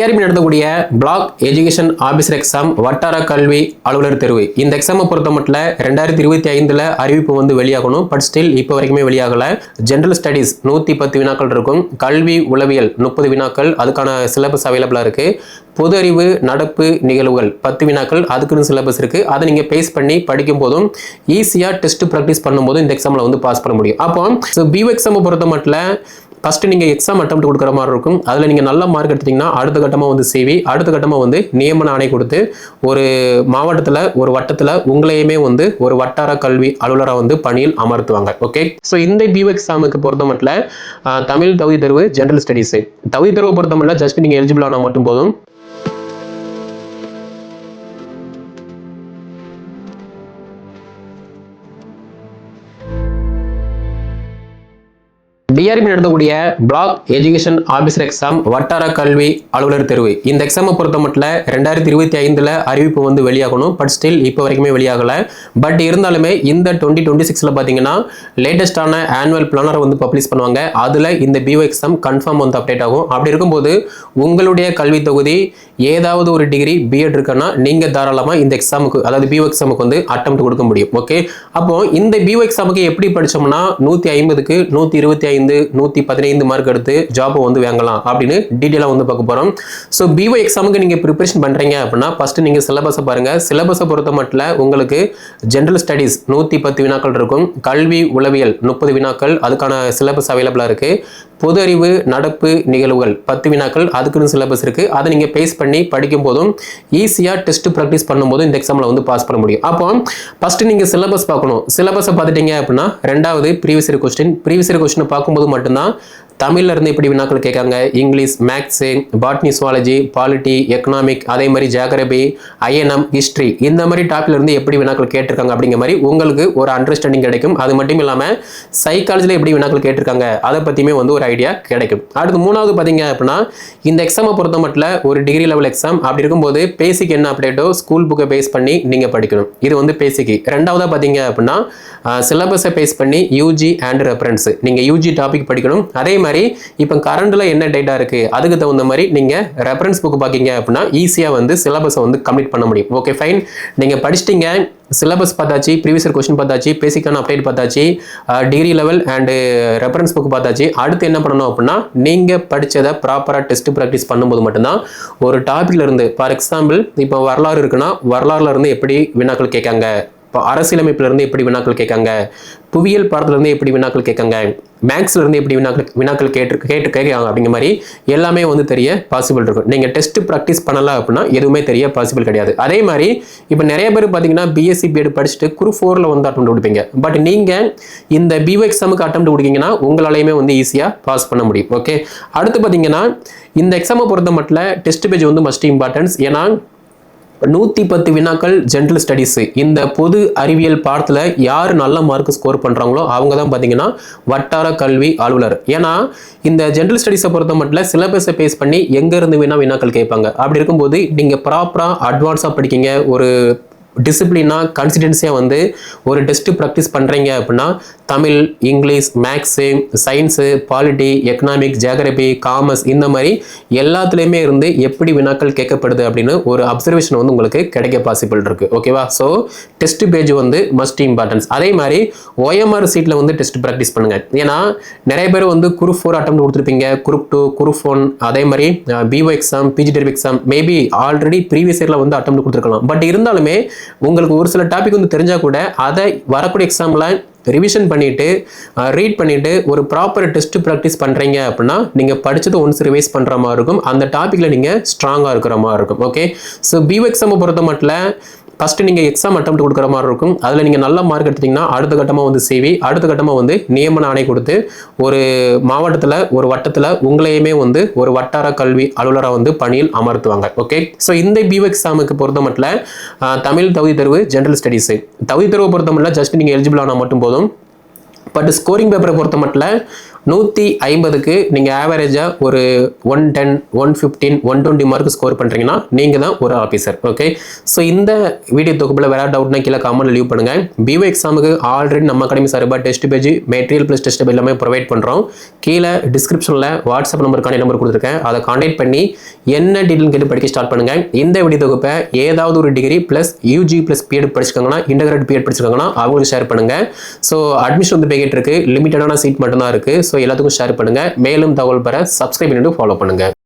TRP நடத்தக்கூடிய black education officer exam வட்டார கல்வி அலுவலர் தேர்வு இந்த எக்ஸாமை பொறுத்த மட்டும் 2025 அறிவிப்பு வந்து வெளியாகணும். பட் ஸ்டில் இப்போ வரைக்குமே வெளியாகல. ஜெனரல் ஸ்டடீஸ் 110 வினாக்கள் இருக்கும். கல்வி உளவியல் 30 வினாக்கள், அதுக்கான சிலபஸ் அவைலபிளா இருக்கு. பொது அறிவு நடப்பு நிகழ்வுகள் 10 வினாக்கள், அதுக்குன்னு சிலபஸ் இருக்கு. அதை நீங்க பேஸ் பண்ணி படிக்கும் போதும் ஈஸியா டெஸ்ட் ப்ராக்டிஸ் பண்ணும்போது இந்த எக்ஸாம்ல வந்து பாஸ் பண்ண முடியும். அப்போ பிஓ எக்ஸாமை பொறுத்த மட்டும் ஃபர்ஸ்ட் நீங்க எக்ஸாம் அட்டெம்ப்ட் கொடுக்குற மாதிரி இருக்கும். அதுல நீங்க நல்ல மார்க் எடுத்தீங்கன்னா அடுத்த கட்டமா வந்து சிவி, அடுத்த கட்டமா வந்து நியமன ஆணை கொடுத்து ஒரு மாவட்டத்துல ஒரு வட்டத்துல உங்களையுமே வந்து ஒரு வட்டார கல்வி அலுவலரா வந்து பணியில் அமர்த்துவாங்க. ஓகே, ஸோ இந்த பிஓ எக்ஸாமுக்கு பொறுத்த மட்டும் தமிழ் தகுதி தேர்வு, ஜெனரல் ஸ்டடீஸ் தகுதி தேர்வு பொறுத்த மட்டும் ஜஸ்ட் நீங்க எலிஜிபிள் ஆனா மட்டும் போதும். டிஆர்பி நடத்தக்கூடிய பிளாக் எஜுகேஷன் ஆபீசர் எக்ஸாம் வட்டார கல்வி அலுவலர் தேர்வு இந்த எக்ஸாமை பொறுத்த மட்டும் 2025 அறிவிப்பு வந்து வெளியாகணும். பட் ஸ்டில் இப்போ வரைக்குமே வெளியாகல. பட் இருந்தாலுமே இந்த 2026 பார்த்தீங்கன்னா லேட்டஸ்டான ஆனுவல் பிளானர் வந்து பப்ளிஷ் பண்ணுவாங்க. அதுல இந்த பிஓ எக்ஸாம் கன்ஃபார்ம் வந்து அப்டேட் ஆகும். அப்படி இருக்கும்போது உங்களுடைய கல்வி தொகுதி ஏதாவது ஒரு டிகிரி பிஎட் இருக்குன்னா நீங்க தாராளமா இந்த எக்ஸாமுக்கு, அதாவது பிஓ எக்ஸாமுக்கு வந்து அட்டெம்ப்ட் கொடுக்க முடியும். ஓகே, அப்போ இந்த பிஓ எக்ஸாமுக்கு எப்படி படிச்சோம்னா 150க்கு 125 115 மார்க் எடுத்து ஜாப் வந்து வாங்கலாம் அப்படின்னு டீடைலா வந்து பார்க்க போறோம். சோ பிஓ எக்ஸாமுக்கு நீங்க ப்ரிப்பரேஷன் பண்றீங்க அப்படின்னா ஃபர்ஸ்ட் நீங்க சிலபஸை பாருங்க. சிலபஸை பொறுத்த மட்டும் உங்களுக்கு ஜெனரல் ஸ்டடீஸ் 110 வினாக்கள் இருக்கும். கல்வி உளவியல் 30 வினாக்கள், அதுக்கான சிலபஸ் அவைலபிளா இருக்கு. பொது அறிவு நடப்பு நிகழ்வுகள் 10 வினாக்கள், அதுக்குன்னு சிலபஸ் இருக்கு. அதை நீங்க பேஸ் பண்ணி படிக்கும் போதும் ஈஸியா டெஸ்ட் ப்ராக்டிஸ் பண்ணும்போது இந்த எக்ஸாம்ல வந்து பாஸ் பண்ண முடியும். அப்போ ஃபர்ஸ்ட் நீங்க சிலபஸ் பார்க்கணும். சிலபஸை பார்த்துட்டீங்க அப்படின்னா ரெண்டாவது previous year question. Previous year question பார்க்கும்போது மட்டும்தான் தமிழ்ல இருந்து எப்படி வினாக்கள் கேட்காங்க, English, maths, botany, zoology, polity, economic, அதே மாதிரி ஜியோகிராபி, ஐஎன்எம், ஹிஸ்டரி, இந்த மாதிரி டாபிக்ல இருந்து எப்படி வினாக்கள் கேட்டிருக்காங்க அப்படிங்கிற மாதிரி உங்களுக்கு ஒரு அண்டர்ஸ்டாண்டிங் கிடைக்கும். அது மட்டும் இல்லாம சைக்காலஜில எப்படி வினாக்கள் கேட்டிருக்காங்க அதை பத்தியுமே வந்து ஒரு ஐடியா கிடைக்கும். அடுத்து மூணாவது பாத்தீங்க அப்படின்னா இந்த எக்ஸாமை பொறுத்த மட்டும் ஒரு டிகிரி லெவல் எக்ஸாம். அப்படி இருக்கும்போது பேசிக் என்ன அப்டேட்டோ ஸ்கூல் புக்கை பேஸ் பண்ணி நீங்க படிக்கணும். இது வந்து பேசிக். ரெண்டாவதா பாத்தீங்க அப்படின்னா சிலபஸை பேஸ் பண்ணி யூஜி அண்ட் ரெஃபரன்ஸ், நீங்க யூஜி டாபிக் படிக்கணும். அதே மாதிரி இப்போ கரண்ட்ல என்ன டேட்டா இருக்கு அதுக்கு தகுந்த மாதிரி நீங்க ரெஃபரன்ஸ் புக் பாக்கீங்க அப்படின்னா ஈஸியா வந்து சிலபஸை வந்து கம்ப்ளீட் பண்ண முடியும். ஓகே ஃபைன், நீங்க படிச்சிட்டீங்க, சிலபஸ் பார்த்தாச்சு, ப்ரீவியஸ் இயர் கொஸ்டின் பார்த்தாச்சு, பேசிக்கான அப்டேட் பார்த்தாச்சு, degree level and reference book பார்த்தாச்சு. அடுத்து என்ன பண்ணணும் அப்படின்னா நீங்க படிச்சதை ப்ராப்பரா டெஸ்ட் ப்ராக்டிஸ் பண்ணும்போது மட்டும்தான் ஒரு டாபிக்ல இருந்து, ஃபார் எக்ஸாம்பிள் இப்போ வரலாறு இருக்குன்னா வரலாறுல இருந்து எப்படி வினாக்கள் கேட்காங்க, இப்போ அரசியலமைப்புல இருந்து எப்படி வினாக்கள் கேட்காங்க, புவியியல் பாடத்துல இருந்து எப்படி வினாக்கள் கேட்காங்க, மேக்ஸ்ல இருந்து எப்படி வினாக்கள் கேட்காங்க அப்படிங்கிற மாதிரி எல்லாமே வந்து தெரிய பாசிபிள் இருக்கும். நீங்க டெஸ்ட் ப்ராக்டிஸ் பண்ணல அப்படின்னா எதுவுமே தெரிய பாசிபிள் கிடையாது. அதே மாதிரி இப்போ நிறைய பேர் பார்த்தீங்கன்னா பிஎஸ்சி பிஎட் படிச்சுட்டு குரூப் 4ல வந்து அட்டெம்ப்ட் கொடுப்பீங்க. பட் நீங்க இந்த பிஓ எக்ஸாமுக்கு அட்டெம்ப்ட் கொடுத்தீங்கன்னா உங்களாலையுமே வந்து ஈஸியா பாஸ் பண்ண முடியும். ஓகே, அடுத்து பார்த்தீங்கன்னா இந்த எக்ஸாமை பொறுத்த மட்டும் டெஸ்ட் பேஜ் வந்து மஸ்ட் இம்பார்ட்டன்ஸ். ஏன்னா 110 வினாக்கள் ஜெனரல் ஸ்டடீஸ், இந்த பொது அறிவியல் பாடத்துல யார் நல்ல மார்க் ஸ்கோர் பண்றாங்களோ அவங்க தான் பாத்தீங்கன்னா வட்டார கல்வி அலுவலர். ஏன்னா இந்த ஜெனரல் ஸ்டடீஸை பொறுத்த மட்டும் சிலபஸை பேஸ் பண்ணி எங்க இருந்து வேணா வினாக்கள் கேட்பாங்க. அப்படி இருக்கும்போது நீங்க ப்ராப்பரா அட்வான்ஸா படிக்கீங்க, ஒரு டிசிப்ளினா கன்சிஸ்டன்சியா வந்து ஒரு டெஸ்ட் ப்ராக்டிஸ் பண்றீங்க அப்படின்னா Tamil, English, maths, science, polity, economic, geography, commerce, இந்த மாதிரி எல்லாத்துலேயுமே இருந்து எப்படி வினாக்கள் கேட்கப்படுது அப்படின்னு ஒரு அப்சர்வேஷன் வந்து உங்களுக்கு கிடைக்க பாசிபிள் இருக்கு. ஓகேவா? ஸோ டெஸ்ட் பேஜ் வந்து மஸ்ட் இம்பார்ட்டன்ஸ். அதே மாதிரி OMR சீட்ல வந்து டெஸ்ட் ப்ராக்டிஸ் பண்ணுங்க. ஏன்னா நிறைய பேர் வந்து குரூப் 4 அட்டெம்ப்ட் கொடுத்துருப்பீங்க, குரூப் 2, குரூப் 1, அதே மாதிரி PO exam, PGTRB exam, maybe already previous இயர்ல வந்து அட்டெம்ப்ட் கொடுத்துருக்கலாம். பட் இருந்தாலுமே உங்களுக்கு ஒரு சில டாபிக் வந்து தெரிஞ்சா கூட அதை வரக்கூடிய எக்ஸாம்ல ரிவிஷன் பண்ணிட்டு ரீட் பண்ணிட்டு ஒரு ப்ராப்பர் டெஸ்ட் ப்ராக்டிஸ் பண்றீங்க அப்படின்னா நீங்க படிச்சது ஒன்ஸ் ரிவைஸ் பண்ற மாதிரி இருக்கும். அந்த டாபிக்ல நீங்க ஸ்ட்ராங்கா இருக்கிற மாதிரி இருக்கும். ஓகே, ஸோ பிஓ எக்ஸாமை பொறுத்த மட்டும் ஃபர்ஸ்ட் நீங்க எக்ஸாம் அட்டெம்ப்ட் கொடுக்குற மாதிரி இருக்கும். அதுல நீங்க நல்ல மார்க் எடுத்தீங்கன்னா அடுத்த கட்டமா வந்து சிவி, அடுத்த கட்டமா வந்து நியமன ஆணை கொடுத்து ஒரு மாவட்டத்துல ஒரு வட்டத்துல உங்களையுமே வந்து ஒரு வட்டார கல்வி அலுவலரா வந்து பணியில் அமர்த்துவாங்க. ஓகே, ஸோ இந்த பிஓ எக்ஸாமுக்கு பொறுத்த மட்டும் தமிழ் தகுதி தேர்வு, ஜெனரல் ஸ்டடீஸ் தகுதி தேர்வை பொறுத்த மட்டும் ஜஸ்ட் நீங்க எலிஜிபிள் ஆனா மட்டும் போதும். பட் ஸ்கோரிங் பேப்பரை பொறுத்த மட்டும் 150க்கு நீங்கள் ஆவரேஜாக ஒரு 110 115 120 மார்க் ஸ்கோர் பண்ணுறீங்கன்னா நீங்கள் தான் ஒரு ஆஃபீஸர். ஓகே, ஸோ இந்த வீடியோ தொகுப்பில் வேறு டவுட்னா கீழே கமெண்ட் லீவ் பண்ணுங்கள். பிஓ எக்ஸாமுக்கு ஆல்ரெடி நம்ம அகாடமி சார்பாக test page material plus test page எல்லாமே ப்ரொவைட் பண்ணுறோம். கீழே டிஸ்கிரிப்ஷனில் வாட்ஸ்அப் நம்பருக்கான நம்பர் கொடுத்துருக்கேன். அதை கான்டாக்ட் பண்ணி என்ன டீட்டெயில் கேட்டு படிக்க ஸ்டார்ட் பண்ணுங்கள். இந்த வீடியோ தொகுப்பை ஏதாவது ஒரு degree plus UG plus BEd படிச்சிருக்காங்கன்னா, இன்டகிரேட் பிஎட் படிச்சிருக்காங்கன்னா அவங்களுக்கு ஷேர் பண்ணுங்கள். ஸோ அட்மிஷன் வந்து போய்கிட்டு இருக்கு, லிமிட்டடான சீட் மட்டும்தான் இருக்குது. ஸோ எல்லாத்துக்கும் ஷேர் பண்ணுங்கள். மேலும் தகவல் பெற சப்ஸ்கிரைப் பண்ணிட்டு ஃபாலோ பண்ணுங்கள்.